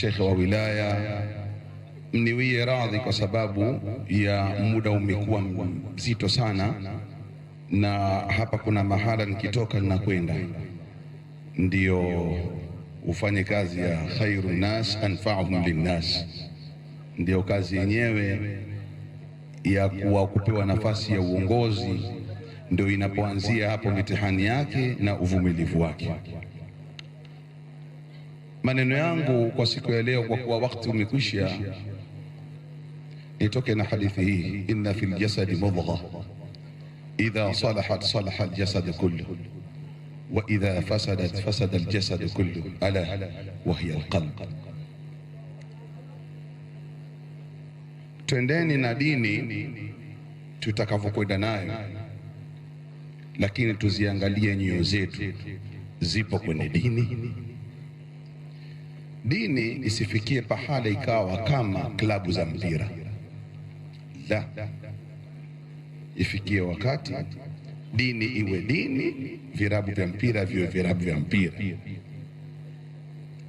Sheikh wa wilaya, mniwie radhi kwa sababu ya muda umekuwa mzito sana, na hapa kuna mahala nikitoka ninakwenda, ndio ufanye kazi ya khairun nas anfa'uhum linnas, ndio kazi yenyewe ya kupewa nafasi ya uongozi, ndio inapoanzia hapo mitihani yake na uvumilivu wake. Maneno yangu kwa siku ya leo, kwa kuwa wakati umekwisha, nitoke na hadithi hii: inna fil jasadi mudgha idha salahat salaha aljasad kullu wa idha fasadat fasada aljasad kullu ala wa hiya alqalb. Twendeni na dini tutakavyokwenda nayo, lakini tuziangalie nyoyo zetu zipo kwenye dini. Dini isifikie pahala ikawa kama klabu za mpira, la, ifikie wakati dini iwe dini, virabu vya mpira viwe virabu vya mpira.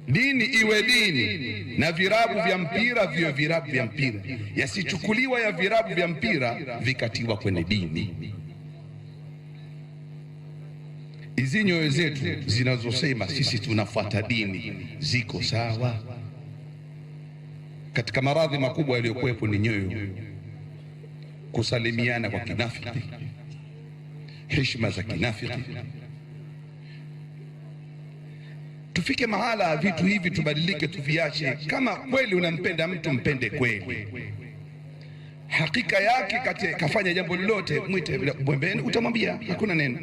Dini iwe dini na virabu vya mpira viwe virabu vya mpira, yasichukuliwa ya virabu vya mpira vikatiwa kwenye dini. Hizi nyoyo zetu zinazosema sisi tunafuata dini ziko sawa? Katika maradhi makubwa yaliyokuwepo ni nyoyo kusalimiana kwa kinafiki, heshima za kinafiki. Tufike mahala vitu hivi tubadilike, tuviache. Kama kweli unampenda mtu, mpende kweli, hakika yake. Kafanya jambo lolote, mwite bwembeni, utamwambia hakuna neno.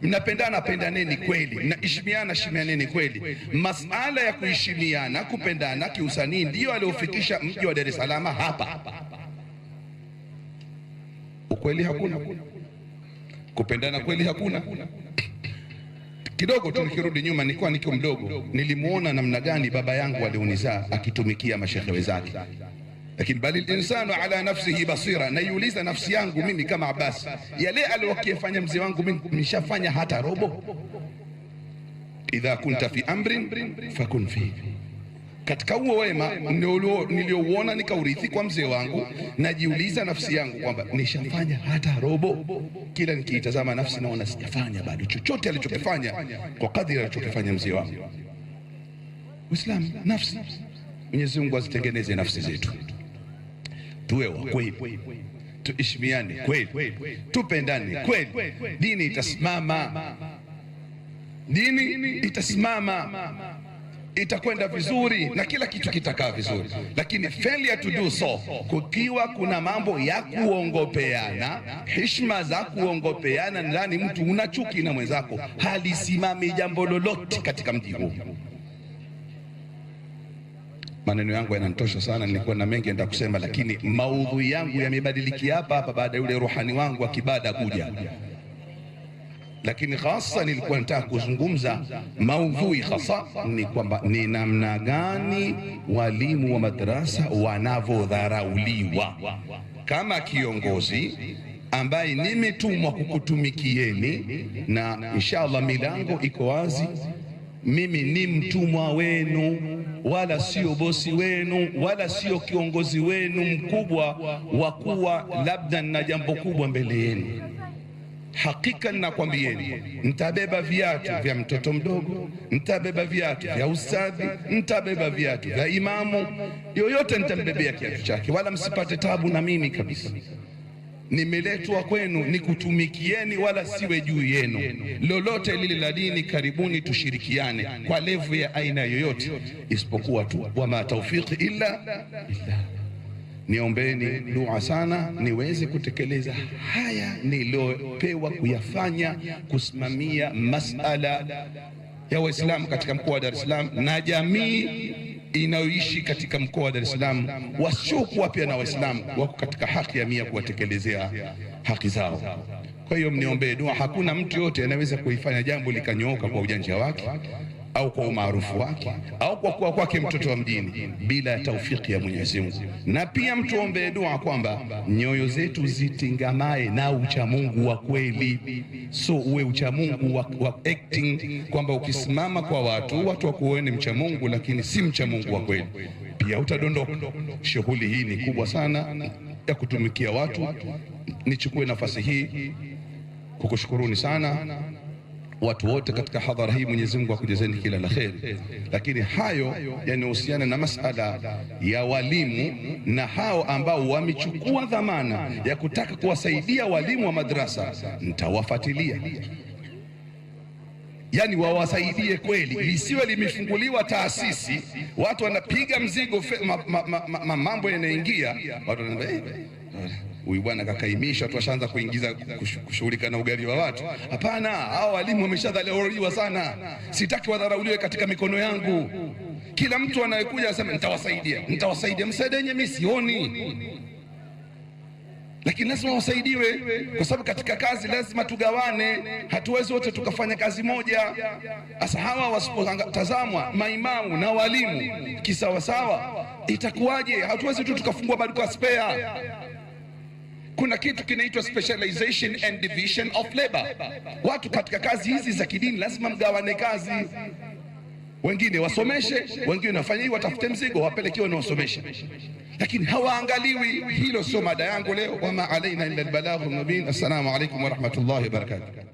Mnapendana, pendaneni kweli. Mnaheshimiana, heshimianeni kweli. Masala ya kuheshimiana, kupendana kiusanii ndio aliofikisha mji wa Dar es Salaam hapa. Ukweli hakuna, kupendana kweli hakuna. Kidogo tu nikirudi nyuma, nilikuwa niko mdogo, nilimuona namna gani baba yangu alionizaa akitumikia mashehe wenzake. Lakini bali insanu ala nafsihi basira, naiuliza nafsi yangu mimi kama Abbas, yale aliyofanya mzee wangu mimi nimeshafanya hata robo? Idha kunta fi amrin fakun fi, katika huo wema niliouona nikaurithi kwa mzee wangu, najiuliza nafsi yangu kwamba nishafanya hata robo? Kila nikiitazama nafsi naona sijafanya bado chochote alichokifanya kwa kadri alichokifanya mzee wangu. Uislamu, nafsi, Mwenyezi Mungu azitengeneze nafsi zetu, tuwe wa kweli, tuheshimiane kweli, tupendane kweli. Dini itasimama, dini itasimama, itakwenda vizuri na kila kitu kitakaa vizuri. Lakini failure to do so, kukiwa kuna mambo ya kuongopeana, heshima za kuongopeana, ndani mtu una chuki na mwenzako, halisimami jambo lolote katika mji huu. Maneno yangu yananitosha sana, nilikuwa na mengi nenda kusema, lakini maudhui yangu yamebadilikia hapa baada ya yule ruhani wangu wa kibada kuja. Lakini hasa nilikuwa nataka kuzungumza maudhui hasa ni kwamba ni namna gani walimu wa madrasa wanavyodharauliwa. Kama kiongozi ambaye nimetumwa kukutumikieni, na inshallah milango iko wazi, mimi ni mtumwa wenu, wala sio bosi wenu, wala sio kiongozi wenu mkubwa wa kuwa labda na jambo kubwa mbele yenu. Hakika ninakwambieni, nitabeba viatu vya mtoto mdogo, nitabeba viatu vya ustadhi, nitabeba viatu vya imamu, yoyote nitambebea kiatu chake, wala msipate tabu na mimi kabisa. Nimeletwa kwenu nikutumikieni, wala siwe juu yenu. Lolote lile la dini, karibuni tushirikiane kwa levu ya aina yoyote, isipokuwa tu wama tawfiqi illa billah. Niombeni dua sana niweze kutekeleza haya niliopewa kuyafanya, kusimamia masala ya Waislamu katika mkoa wa Dar es Salaam na jamii inayoishi katika mkoa wa Dar es Salaam, wasiokuwa pia na Waislamu wako katika haki ya mia kuwatekelezea haki zao. Kwa hiyo mniombee dua. Hakuna mtu yote anaweza kuifanya jambo likanyooka kwa ujanja wake au kwa umaarufu wake au kwa kuwa kwake mtoto wa mjini, bila ya taufiki ya Mwenyezi Mungu. Na pia mtuombe dua kwamba nyoyo zetu zitingamae na uchamungu wa kweli, so uwe uchamungu wa acting, kwamba ukisimama kwa watu wakuone mchamungu, lakini si mchamungu wa kweli, pia utadondoka. Shughuli hii ni kubwa sana ya kutumikia watu. Nichukue nafasi hii kukushukuruni sana watu wote katika hadhara hii. Mwenyezi Mungu akujezeni kila la kheri. Lakini hayo yanahusiana na masala ya walimu na hao ambao wamechukua dhamana ya kutaka kuwasaidia walimu wa madrasa, nitawafuatilia, yani wawasaidie kweli, lisiwe limefunguliwa taasisi watu wanapiga mzigo, mambo yanaingia, watu wanaambia huyu bwana kakaimisha, watu washaanza kuingiza kushughulika na ugali wa watu. Hapana, hao walimu wameshadharauliwa sana, sitaki wadharauliwe katika mikono yangu. Kila mtu anayekuja anasema nitawasaidia. Msaada yenyewe mimi sioni, lakini lazima wasaidiwe, kwa sababu katika kazi lazima tugawane, hatuwezi wote tukafanya kazi moja. Asa hawa wasipotazamwa, maimamu na walimu kisawasawa, itakuwaje? Hatuwezi tu tukafungua bado kwa spare. Kuna kitu kinaitwa specialization and division of labor. Watu katika kazi hizi za kidini lazima mgawane kazi, wengine wasomeshe, wengine wafanye hii, watafute mzigo wapelekewe na wasomeshe, lakini hawaangaliwi. Hilo sio mada yangu leo. Wama alaina illa albalaghu mubin. Assalamu alaykum wa rahmatullahi wa barakatuh.